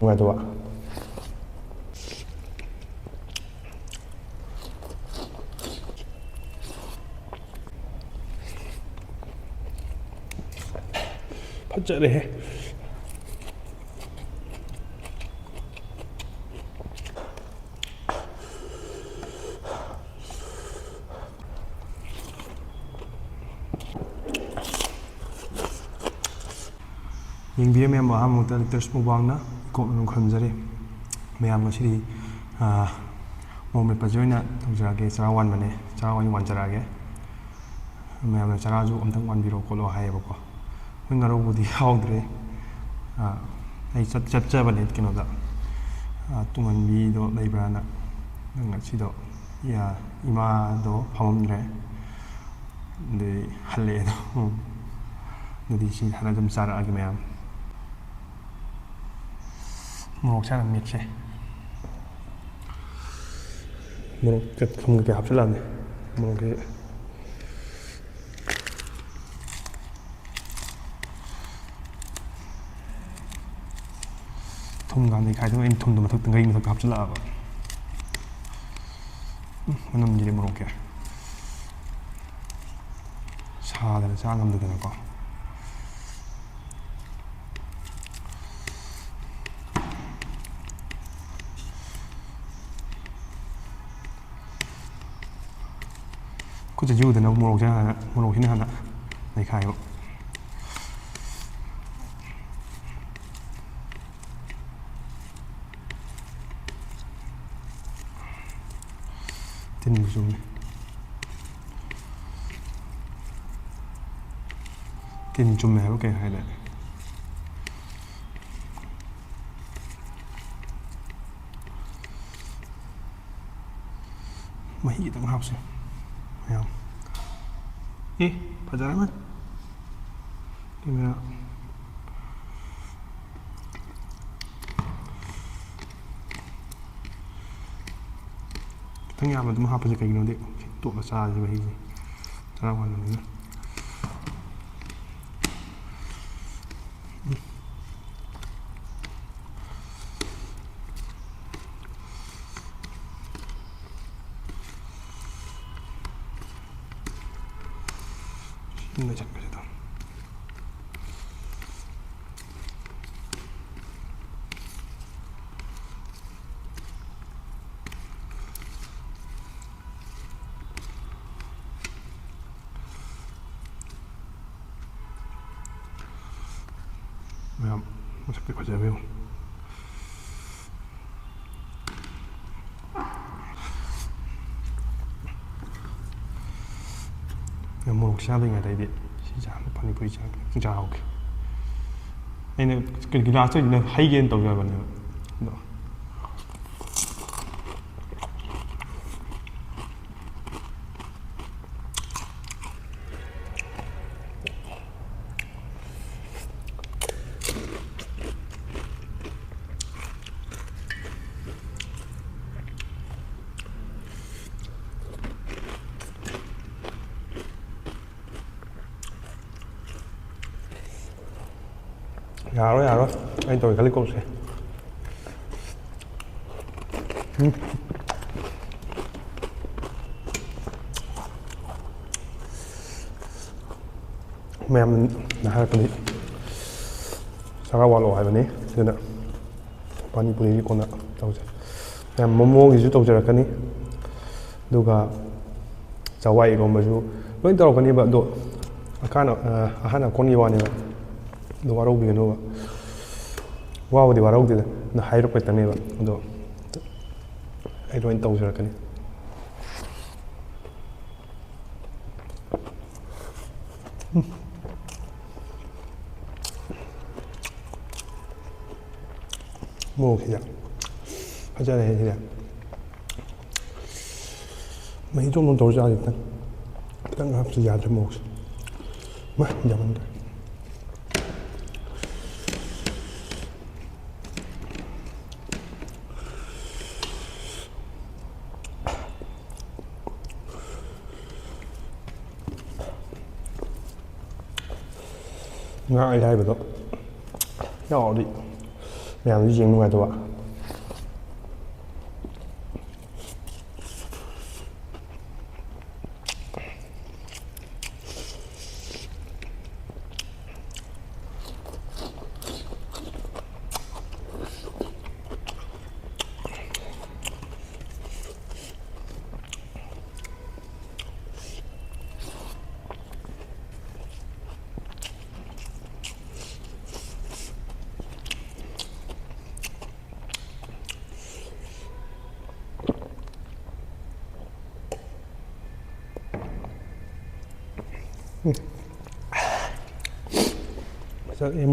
ꯅꯨꯡꯉꯥꯏꯇꯕ ꯐꯖꯔꯦꯍꯦ ꯌꯦꯡꯕꯤꯔꯦ ꯃꯌꯥꯝ ꯑꯍꯥꯟꯕꯃꯛꯇ ꯂꯤꯇꯔꯁ ꯃꯨꯛꯕꯥꯡꯅ ꯀꯣꯛꯅ ꯑꯗꯨꯝ ꯈꯟꯖꯔꯤ ꯃꯌꯥꯝ ꯉꯁꯤꯗꯤ ꯃꯣꯔꯣꯛ ꯃꯦꯠꯄꯁꯦ ꯑꯣꯏꯅ ꯇꯧꯖꯔꯛꯑꯒꯦ ꯆꯔꯥ ꯋꯥꯟꯕꯅꯦ ꯆꯔꯥ ꯑꯣꯏꯅ ꯋꯥꯟꯖꯔꯛꯑꯒꯦ ꯃꯌꯥꯝꯅ ꯆꯔꯥꯁꯨ ꯑꯝꯇꯪ ꯋꯥꯟꯕꯤꯔꯣ ꯈꯣꯠꯂꯣ ꯍꯥꯏꯌꯦꯕꯀꯣ ꯍꯣꯏ ꯉꯥꯔꯧꯕꯨꯗꯤ ꯌꯥꯎꯗ꯭ꯔꯦ ꯑꯩ ꯆꯠꯆꯕꯅꯦ ꯀꯩꯅꯣꯗ ꯇꯨꯡꯍꯟꯕꯤꯗꯣ ꯂꯩꯕ꯭ꯔꯥꯅ ꯉꯁꯤꯗꯣ ꯏꯃꯥꯗꯣ ꯐꯝꯃꯝꯗ꯭ꯔꯦ ꯑꯗꯨꯗꯤ ꯍꯜꯂꯛꯑꯦ ꯑꯗꯣ ꯑꯗꯨꯗꯤ ꯁꯤ ꯍꯥꯟꯅ ꯑꯗꯨꯝ ꯆꯥꯔꯛꯑꯒꯦ ꯃꯌꯥꯝ ꯃꯣꯔꯣꯛ ꯆꯥꯅ ꯃꯦꯠꯁꯦ ꯃꯣꯔꯣꯛ ꯊꯨꯝ ꯀꯩꯀꯩ ꯍꯥꯞꯆꯤꯜꯂꯛꯑꯕꯅꯤ ꯃꯣꯔꯣꯛꯀꯤ ꯊꯨꯝ ꯀꯥꯟꯗꯩ ꯈꯥꯏꯗꯣꯛ ꯑꯩꯅ ꯊꯨꯝꯗꯣ ꯃꯊꯛꯇ ꯉꯩ ꯃꯊꯛꯇ ꯍꯥꯞꯆꯤꯜꯂꯛꯑꯕ ꯃꯅꯝꯁꯤꯗꯤ ꯃꯣꯔꯣꯛꯀꯤ ꯁꯥꯗꯅ ꯆꯥ ꯉꯝꯗꯗꯅꯀꯣ ꯈꯨꯠꯁꯦ ꯌꯨꯗꯅꯕ ꯃꯣꯔꯣꯛꯁꯤꯅ ꯍꯥꯟꯅ ꯅꯩꯈꯥꯏꯕ ꯇꯤꯟꯕꯨ ꯆꯨꯝꯃꯤ ꯇꯤꯟ ꯆꯨꯝꯃꯦ ꯍꯥꯏꯕ ꯀꯩ ꯍꯥꯏꯗꯥꯏ ꯃꯍꯤ ꯈꯤꯇꯪ ꯍꯥꯞꯁꯤ ꯃꯌꯥꯝ ꯐꯖꯔꯝꯃꯦ ꯀꯦꯃꯦꯔꯥ ꯈꯤꯇꯪ ꯌꯥꯝꯅ ꯑꯗꯨꯝ ꯍꯥꯞꯄꯁꯦ ꯀꯩꯒꯤꯅꯣꯗꯤ ꯇꯣꯠꯂ ꯆꯥꯁꯦ ꯃꯍꯤꯁꯦ ꯆꯔꯥ ꯋꯥꯟꯕꯅꯤꯅ ꯆꯠꯄꯁꯤꯗ ꯃꯌꯥꯝ ꯃꯁꯛꯇꯤ ꯐꯖꯕ ꯌꯦꯡꯉꯨ ꯃꯣꯔꯣꯛ ꯆꯥꯗ꯭ꯔꯤꯉꯩꯗ ꯑꯩꯗꯤ ꯁꯤ ꯆꯥꯅ ꯄꯥꯅꯤꯄꯨꯔꯤ ꯆꯥꯍꯧꯒꯦ ꯑꯩꯅ ꯒꯤꯂꯥꯁꯇ ꯍꯩꯒꯦꯅ ꯇꯧꯖꯕꯅꯦꯕ ꯑꯗꯣ ꯌꯥꯔꯣꯏ ꯑꯩꯅ ꯇꯧꯒꯦ ꯈꯜꯂꯤ ꯀꯣꯛꯁꯦ ꯃꯌꯥꯝꯅ ꯍꯥꯏꯔꯛꯄꯗꯤ ꯆꯔꯥ ꯋꯥꯠꯂꯣ ꯍꯥꯏꯕꯅꯤ ꯑꯗꯨꯅ ꯄꯥꯅꯤꯄꯨꯔꯤꯒꯤ ꯀꯣꯟꯅ ꯇꯧꯁꯦ ꯃꯌꯥꯝ ꯃꯣꯃꯣꯒꯤꯁꯨ ꯇꯧꯖꯔꯛꯀꯅꯤ ꯑꯗꯨꯒ ꯆꯋꯥꯏ ꯏꯔꯣꯝꯕꯁꯨ ꯂꯣꯏ ꯇꯧꯔꯛꯀꯅꯤꯕ ꯑꯗꯣ ꯑꯍꯥꯟꯕ ꯀꯣꯟꯒꯤ ꯋꯥꯅꯦꯕ ꯑꯗꯣ ꯋꯥꯔꯧꯕꯤꯒꯅꯨꯕ ꯋꯥꯕꯨꯗꯤ ꯋꯥꯔꯧꯗꯦꯗ ꯍꯥꯏꯔꯛꯄꯇꯅꯦꯕ ꯑꯗꯣ ꯑꯩ ꯂꯣꯏꯅ ꯇꯧꯖꯔꯛꯀꯅꯤ ꯃꯣꯔꯣꯛꯁꯤꯗ ꯐꯖꯔꯦ ꯁꯤꯗ ꯃꯍꯤ ꯆꯣꯝ ꯇꯧꯔ ꯆꯥꯁꯦ ꯈꯤꯇꯪ ꯍꯥꯞꯁꯨ ꯌꯥꯗ꯭ꯔꯦ ꯃꯣꯔꯣꯛꯁꯦ ꯌꯥꯝꯃꯟꯈ꯭ꯔꯦ ꯉꯥ ꯑꯌꯥꯏꯕꯗꯣ ꯌꯥꯎꯔꯗꯤ ꯃꯌꯥꯝꯁꯨ ꯌꯦꯡ ꯅꯨꯡꯉꯥꯏꯇꯕ.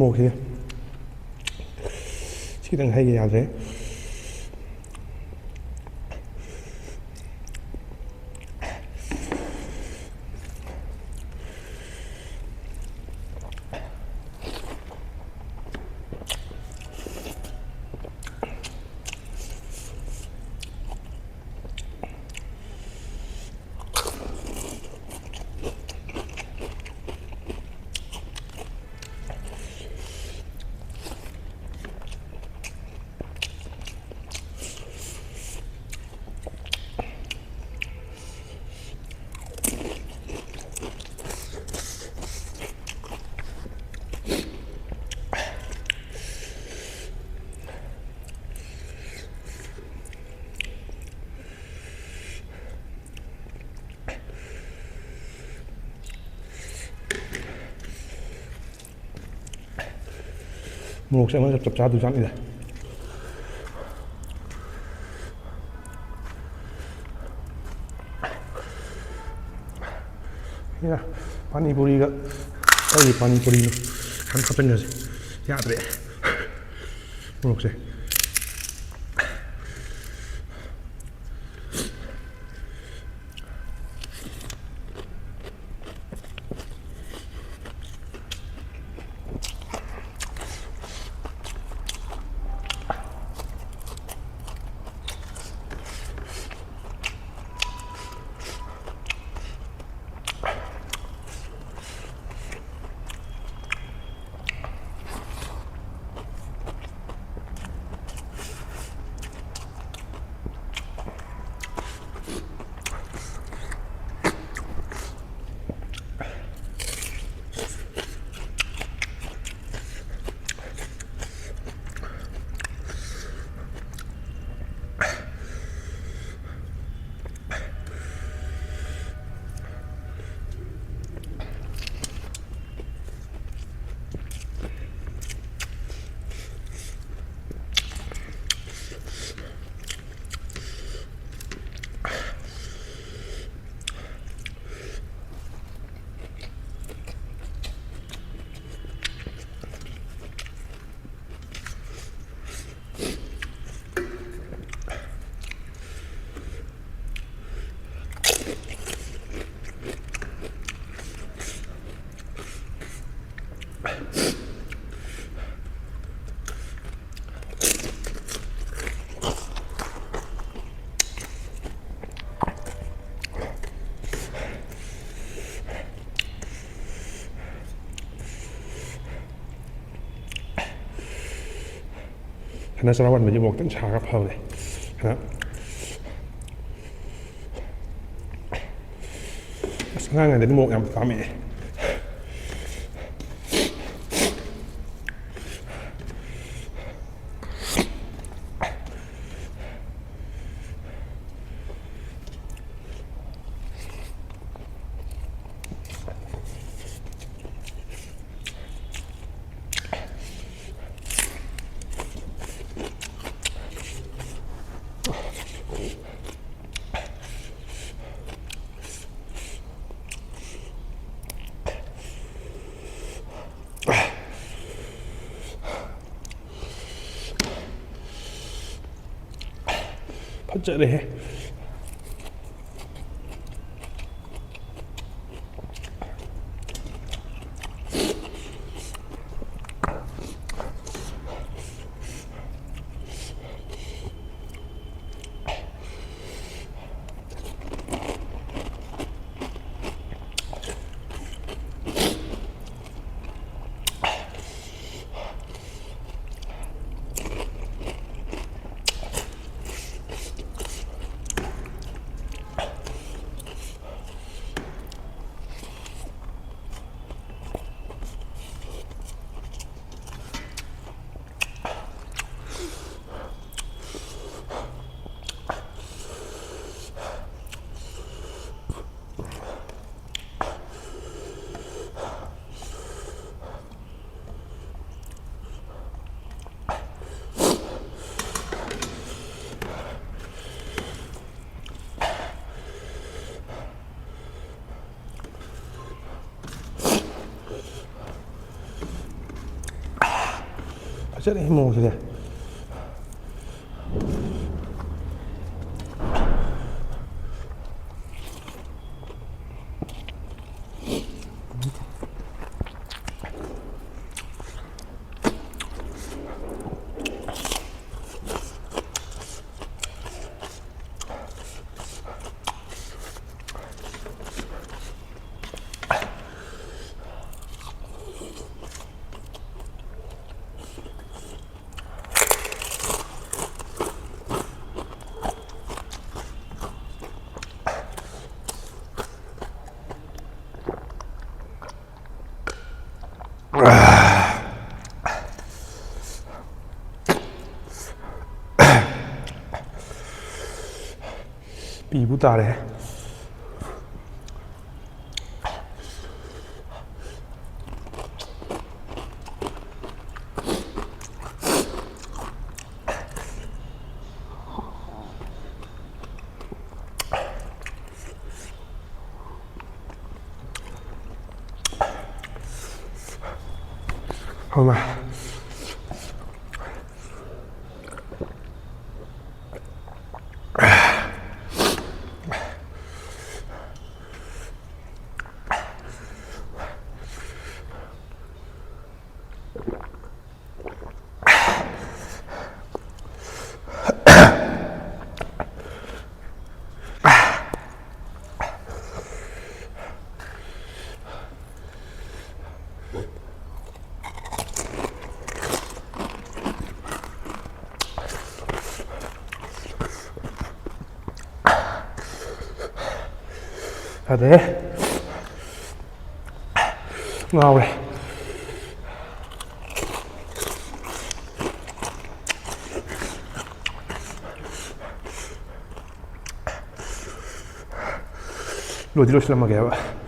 ꯃꯣꯔꯣꯛꯁꯤꯗꯤ ꯈꯤꯇꯪ ꯍꯩꯒꯦ ꯌꯥꯗ꯭ꯔꯦ. ꯃꯣꯔꯣꯛꯁꯦ ꯑꯃ ꯆꯞ ꯆꯥꯗꯣꯏꯖꯥꯠꯅꯤꯗ. ꯄꯥꯅꯤꯄꯨꯔꯤꯒ ꯑꯩꯒꯤ ꯄꯥꯅꯤꯄꯨꯔꯤꯅ ꯍꯥꯞꯆꯤꯟꯈ꯭ꯔꯁꯦ. ꯌꯥꯗ꯭ꯔꯦ ꯃꯣꯔꯣꯛꯁꯦ. ꯍꯟꯗꯛ ꯆꯔꯥ ꯋꯥꯟꯕꯗꯤ ꯃꯣꯔꯣꯛ ꯈꯤꯇꯪ ꯁꯥꯔꯒ ꯐꯕꯅꯦ. ꯑꯁ ꯑꯉꯥꯡꯉꯩꯗꯗꯤ ꯃꯣꯔꯣꯛ ꯌꯥꯝ ꯄꯥꯝꯃꯛꯑꯦ. ꯐꯖꯔꯦꯍꯦ. ꯐꯖꯅ ꯃꯑꯣꯡꯁꯤꯗꯤ ꯄꯤꯕꯨ ꯇꯥꯔꯦ Không mà thế ngon này lo di lo slam che va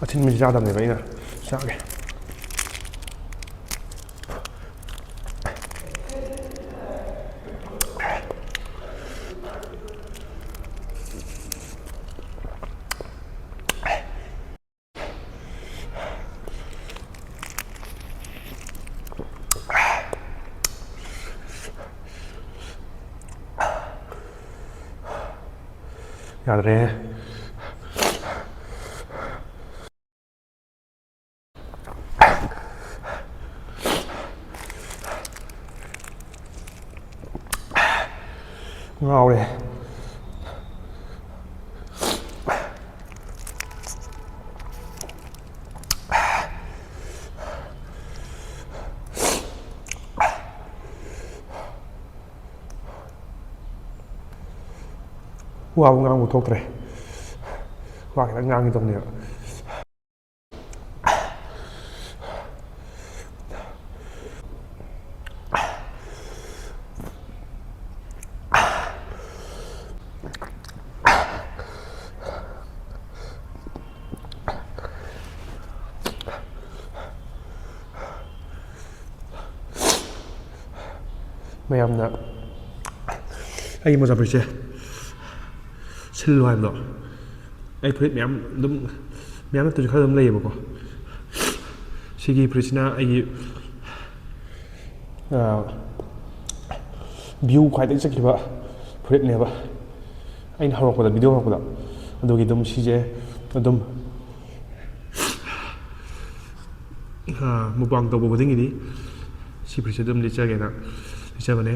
아침이 짜답니다 이나 짜게 야들해 ngon này wow ngon một thuốc này wow cái ngon như trong này ꯃꯌꯥꯝꯅ ꯑꯩꯒꯤ ꯃꯣꯖꯥ ꯐꯨꯔꯤꯠꯁꯦ ꯁꯤꯜꯂꯨ ꯍꯥꯏꯕꯗꯣ ꯑꯩ ꯐꯨꯔꯤꯠ ꯃꯌꯥꯝ ꯅꯠꯇ꯭ꯔꯁꯨ ꯈꯔ ꯑꯗꯨꯝ ꯂꯩꯌꯦꯕꯀꯣ ꯁꯤꯒꯤ ꯐꯨꯔꯤꯠꯁꯤꯅ ꯑꯩꯒꯤ ꯚ꯭ꯌꯨ ꯈ꯭ꯋꯥꯏꯗꯒꯤ ꯆꯠꯈꯤꯕ ꯐꯨꯔꯤꯠꯅꯦꯕ ꯑꯩꯅ ꯍꯧꯔꯛꯄꯗ ꯚꯤꯗꯤꯑꯣ ꯍꯧꯔꯛꯄꯗ ꯑꯗꯨꯒꯤ ꯑꯗꯨꯝ ꯁꯤꯁꯦ ꯑꯗꯨꯝ ꯃꯨꯛꯕꯥꯡ ꯇꯧꯕ ꯈꯨꯗꯤꯡꯒꯤꯗꯤ ꯁꯤ ꯐꯨꯔꯤꯠꯁꯦ ꯑꯗꯨꯝ ꯂꯤꯠꯆꯒꯦꯅ ꯂꯤꯠꯆꯕꯅꯦ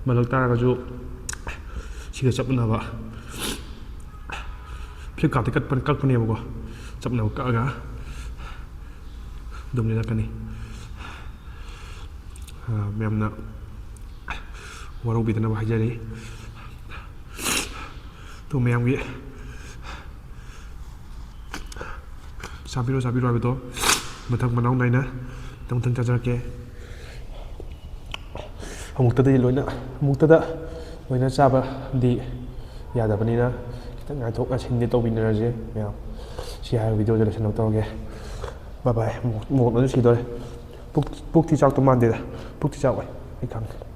ꯃꯜꯂꯛ ꯇꯥꯔꯒꯁꯨ siga chapna ba Flipkart kalpane ba ko chapna ka aga dumne na kani ꯃꯌꯥꯝꯅ ꯋꯥꯔꯧꯕꯤꯗꯅꯕ ꯍꯥꯏꯖꯔꯤ ꯑꯗꯨ ꯃꯌꯥꯝꯒꯤ ꯆꯥꯕꯤꯔꯣ ꯍꯥꯏꯕꯗꯣ ꯃꯊꯪ ꯃꯅꯥꯎ ꯅꯥꯏꯅ ꯃꯊꯪ ꯆꯥꯖꯔꯛꯀꯦ ꯑꯃꯨꯛꯇꯗ ꯂꯣꯏꯅ ꯆꯥꯕꯗꯤ ꯌꯥꯗꯕꯅꯤꯅ ꯈꯤꯇꯪ ꯉꯥꯏꯊꯣꯛ ꯉꯥꯏꯁꯤꯟꯗꯤ ꯇꯧꯕꯤꯅꯔꯁꯦ ꯃꯌꯥꯝ ꯁꯤ ꯍꯥꯏꯔꯒ ꯚꯤꯗꯤꯑꯣꯁꯦ ꯂꯣꯏꯁꯤꯟꯅꯕ ꯇꯧꯔꯒꯦ ꯕꯥꯏ ꯃꯣꯔꯣꯛꯅꯁꯨ ꯁꯤꯗꯣꯔꯦ ꯄꯨꯛꯇꯤ ꯆꯥꯛꯇꯣ ꯃꯥꯟꯗꯦꯗ ꯄꯨꯛꯇꯤ ꯆꯥꯛꯑꯣꯏ ꯑꯩ ꯈꯪꯉꯦ